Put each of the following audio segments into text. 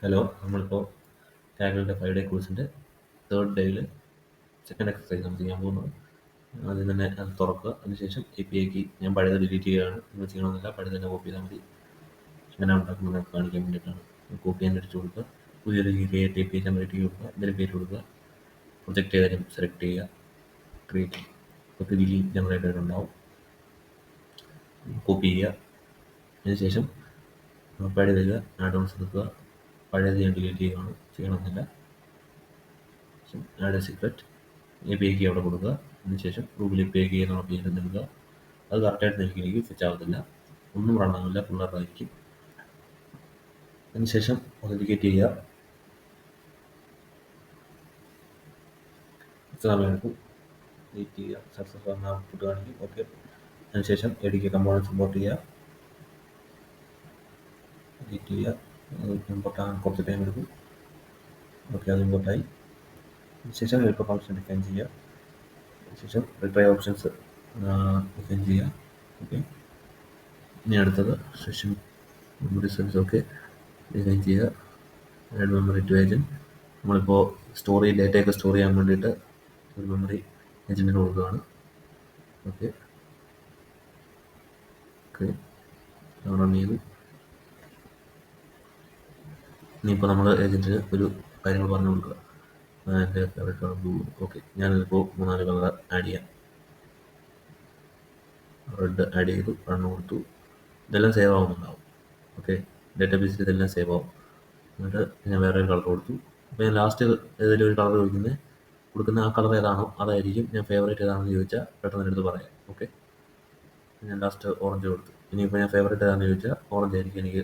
Hello, നമ്മളിപ്പോൾ കാഗിളിൻ്റെ 5 day കോഴ്സിൻ്റെ third ഡേയിൽ സെക്കൻഡ് എക്സസൈസ് നമ്മൾ ചെയ്യാൻ പോകുന്നത്. ആദ്യം തന്നെ അത് തുറക്കുക. അതിനുശേഷം API കീ ഞാൻ പഴയത് ഡിലീറ്റ് ചെയ്യുകയാണ്. നിങ്ങൾ ചെയ്യണമെന്നില്ല, പഴയത് തന്നെ കോപ്പി ചെയ്താൽ മതി. എങ്ങനെ ഉണ്ടാക്കുന്നത് കാണിക്കാൻ വേണ്ടിയിട്ടാണ്. കോപ്പി ചെയ്യാൻ അടിച്ചു കൊടുക്കുക. പുതിയൊരു ക്രിയേറ്റ് API ജനറേറ്റ് ചെയ്ത് കൊടുക്കുക. ഇതിന് പേര് കൊടുക്കുക. പ്രൊജക്റ്റ് ഏതായാലും സെലക്ട് ചെയ്യുക. ക്രിയേറ്റ് ഒക്കെ ഡിലീറ്റ് ജനറേറ്റർ ഉണ്ടാവും. കോപ്പി ചെയ്യുക. അതിനുശേഷം പഴയ വരിക, ആഡ് ഓൺസ് എടുക്കുക. പഴയത് ഞാൻ ഡിലീറ്റ് ചെയ്യുകയാണ്, ചെയ്യണമെന്നില്ല. ആഡ് സീക്രറ്റ് API കീ അവിടെ കൊടുക്കുക. അതിനുശേഷം ഗൂഗിൾ API കീ എന്നുള്ള പേര് നൽകുക. അത് കറക്റ്റായിട്ട് നൽകിയെങ്കിൽ സ്വിച്ച് ആവത്തില്ല, ഒന്നും റൺ ആവില്ല, ഫുൾ എററായിരിക്കും. അതിനുശേഷം ഒതന്റിക്കേറ്റ് ചെയ്യുക. സമയമെടുക്കും, വെയിറ്റ് ചെയ്യുക. സക്സസ് എന്ന ഔട്ട്പുട്ട് കാണിക്കും. ഓക്കെ. അതിനുശേഷം ADK കമ്പോണൻസ് ഇമ്പോർട്ട് ചെയ്യുക. വെയിറ്റ് ചെയ്യുക, ഇമ്പോർട്ട് ആകാൻ കുറച്ച് ടൈം എടുക്കും. ഓക്കെ, അത് ഇമ്പോർട്ടായി. അതിനുശേഷം ഹെൽപ്പ് ഫംഗ്ഷൻ ഡിഫൈൻ ചെയ്യുക. അതിനുശേഷം റിട്രൈ ഓപ്ഷൻസ് ഡിഫൈൻ ചെയ്യുക. ഓക്കെ. ഇനി അടുത്തത് സെഷൻ മെമ്മറി സർവീസ് ഒക്കെ ഡിസൈൻ ചെയ്യുക. Add memory to agent. നമ്മളിപ്പോൾ ഡേറ്റയൊക്കെ സ്റ്റോർ ചെയ്യാൻ വേണ്ടിയിട്ട് ഒരു മെമ്മറി ഏജൻറ്റിന് കൊടുക്കുകയാണ്. ഓക്കെ ഓക്കെ റൺ ചെയ്തു. ഇനിയിപ്പോൾ നമ്മൾ ഏജൻറ്റിന് ഒരു കാര്യങ്ങൾ പറഞ്ഞു കൊടുക്കുക. എൻ്റെ ഫേവറേറ്റ് കളർ ബ്ലൂ. ഓക്കെ, ഞാനിതിപ്പോൾ 3-4 കളർ ആഡ് ചെയ്യാം. റെഡ് ആഡ് ചെയ്തു, റൺ കൊടുത്തു. ഇതെല്ലാം സേവ് ആവുന്നുണ്ടാവും. ഓക്കെ, ഡേറ്റാബേസിൽ ഇതെല്ലാം സേവ് ആവും. എന്നിട്ട് ഞാൻ വേറെ ഒരു കളർ കൊടുത്തു. അപ്പോൾ ഞാൻ ലാസ്റ്റ് ഏതെങ്കിലും ഒരു കളർ കൊടുക്കുന്ന ആ കളർ ഏതാണോ അതായിരിക്കും. ഞാൻ ഫേവറേറ്റ് ഏതാണെന്ന് ചോദിച്ചാൽ പെട്ടെന്ന് എടുത്ത് പറയാം. ഓക്കെ, ഞാൻ ലാസ്റ്റ് ഓറഞ്ച് കൊടുത്തു. ഇനിയിപ്പോൾ ഞാൻ ഫേവറേറ്റ് ഏതാണെന്ന് ചോദിച്ചാൽ ഓറഞ്ച് ആയിരിക്കും എനിക്ക്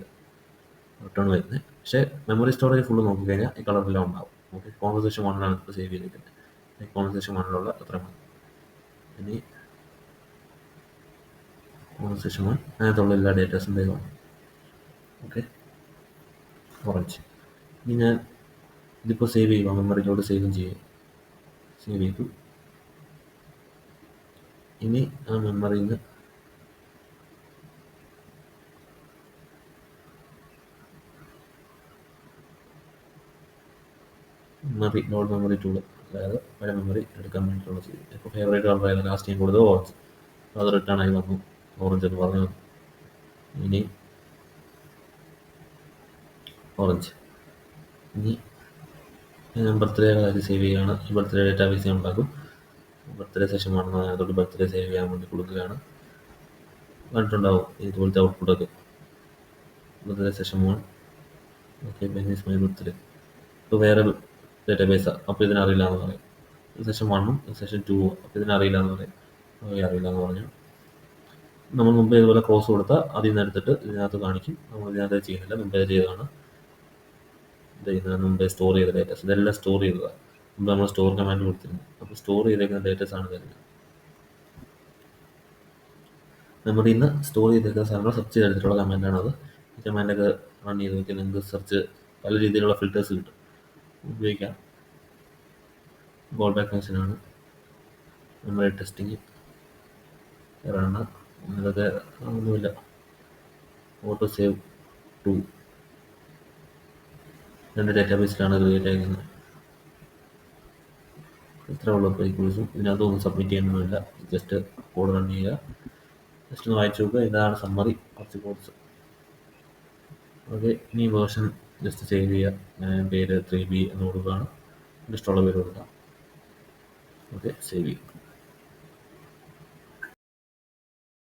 റിട്ടേൺ വരുന്നത്. പക്ഷേ മെമ്മറി സ്റ്റോറേജ് ഫുള്ള് നോക്കിക്കഴിഞ്ഞാൽ ഈ കളറെല്ലാം ഉണ്ടാവും. ഓക്കെ, കോൺവെർസേഷൻ 1 ഇപ്പോൾ സേവ് ചെയ്തിരിക്കുന്നത്. ഈ കോൺവെർസേഷൻ 1 അത്ര മതി. ഇനി കോൺവെർസേഷൻ 1 അതിനകത്തുള്ള എല്ലാ ഡേറ്റാസും വേഗം. Okay, orange. ഇനി ഞാൻ ഇതിപ്പോൾ സേവ് ചെയ്യുക, മെമ്മറിയിലോട്ട് സേവ് ചെയ്തു. ഇനി ആ മെമ്മറിയിൽ നിന്ന് ലോഡ് മെമ്മറി ടൂൾ, അതായത് പഴയ മെമ്മറി എടുക്കാൻ വേണ്ടിയിട്ടുള്ള ചെയ്തു. ഇപ്പോൾ ഫേവറേറ്റ് കളർ ആയിരുന്നു ലാസ്റ്റ് ഞാൻ കൊടുത്തത് ഓറഞ്ച്. അത് റിട്ടേൺ ആയി വന്നു, ഓറഞ്ച് എന്ന് പറഞ്ഞു. ഇനി ഓറഞ്ച്. ഇനി ഞാൻ ബർത്ത്ഡേ കാര്യം സേവ് ചെയ്യുകയാണ്. ഈ ബർത്ത്ഡേ ഡേറ്റാബേസ് ഞാൻ ഉണ്ടാക്കും. ബർത്ത്ഡേ സെഷൻ വേണമെന്ന് അതിനകത്തോട്ട് ബർത്ത്ഡേ സേവ് ചെയ്യാൻ വേണ്ടി കൊടുക്കുകയാണ്. കണ്ടിട്ടുണ്ടാവും ഇതുപോലത്തെ ഔട്ട്പുട്ടൊക്കെ. Birthday session 1. Okay, Benny's my birthday. ഇപ്പോൾ വേറെ ഡേറ്റാബേസാണ്, അപ്പോൾ ഇതിനറിയില്ല എന്ന് പറയും. സെഷൻ 1ഉം സെഷൻ 2ഉം, അപ്പോൾ ഇതിനറിയില്ല എന്ന് പറയും. അറിയില്ല എന്ന് പറഞ്ഞു. നമ്മൾ മുമ്പ് ഇതുപോലെ ക്രോസ് കൊടുത്താൽ അതിൽ നിന്ന് എടുത്തിട്ട് ഇതിനകത്ത് കാണിക്കും. നമ്മൾ ഇതിനകത്ത് ചെയ്യുന്നില്ല, മുമ്പേ ചെയ്തതാണ്. മുമ്പേ സ്റ്റോർ ചെയ്ത ഡേറ്റാസ് ഇതെല്ലാം സ്റ്റോർ ചെയ്തതാണ്. മുമ്പ് നമ്മൾ സ്റ്റോർ കമാൻഡ് കൊടുത്തിരുന്നു. അപ്പോൾ സ്റ്റോർ ചെയ്തേക്കുന്ന ഡേറ്റാസ് ആണ് തരുന്നത്. മെമ്മറിയിൽ നിന്ന് സ്റ്റോർ ചെയ്തേക്കുന്ന സാധനങ്ങൾ സെർച്ച് ചെയ്തെടുത്തിട്ടുള്ള കമാൻഡാണ് അത്. ഈ കമാൻഡൊക്കെ റൺ ചെയ്ത് നോക്കിയാൽ നിങ്ങൾക്ക് സെർച്ച് പല രീതിയിലുള്ള ഫിൽറ്റേഴ്സ് കിട്ടും, ഉപയോഗിക്കാം. ഗോൾ ബാക്ക് ഫംഗ്ഷനാണ്. മെമ്മറി ടെസ്റ്റിങ് റണ്ണ, ഇതൊക്കെ ഒന്നുമില്ല. ഓട്ടോ സേവ് 2 2 ഡേറ്റാബേസിലാണ് ക്രിയേറ്റ് ആയിരിക്കുന്നത്. ഇത്ര ഉള്ള ഈ കോഴ്സും. ഇതിനകത്തൊന്നും സബ്മിറ്റ് ചെയ്യാനൊന്നുമില്ല, ജസ്റ്റ് കോഡ് റൺ ചെയ്യുക. ജസ്റ്റ് ഒന്ന് വായിച്ചു നോക്കുക. ഇതാണ് സമ്മറി, കുറച്ച് കോഡ്സ്. ഓക്കെ, ഇനി വേർഷൻ ജസ്റ്റ് സേവ് ചെയ്യുക. പേര് 3B എന്ന് കൊടുക്കുകയാണ്. ഇഷ്ടമുള്ള പേര് കൊടുക്കാം. ഓക്കെ, സേവ് ചെയ്യും.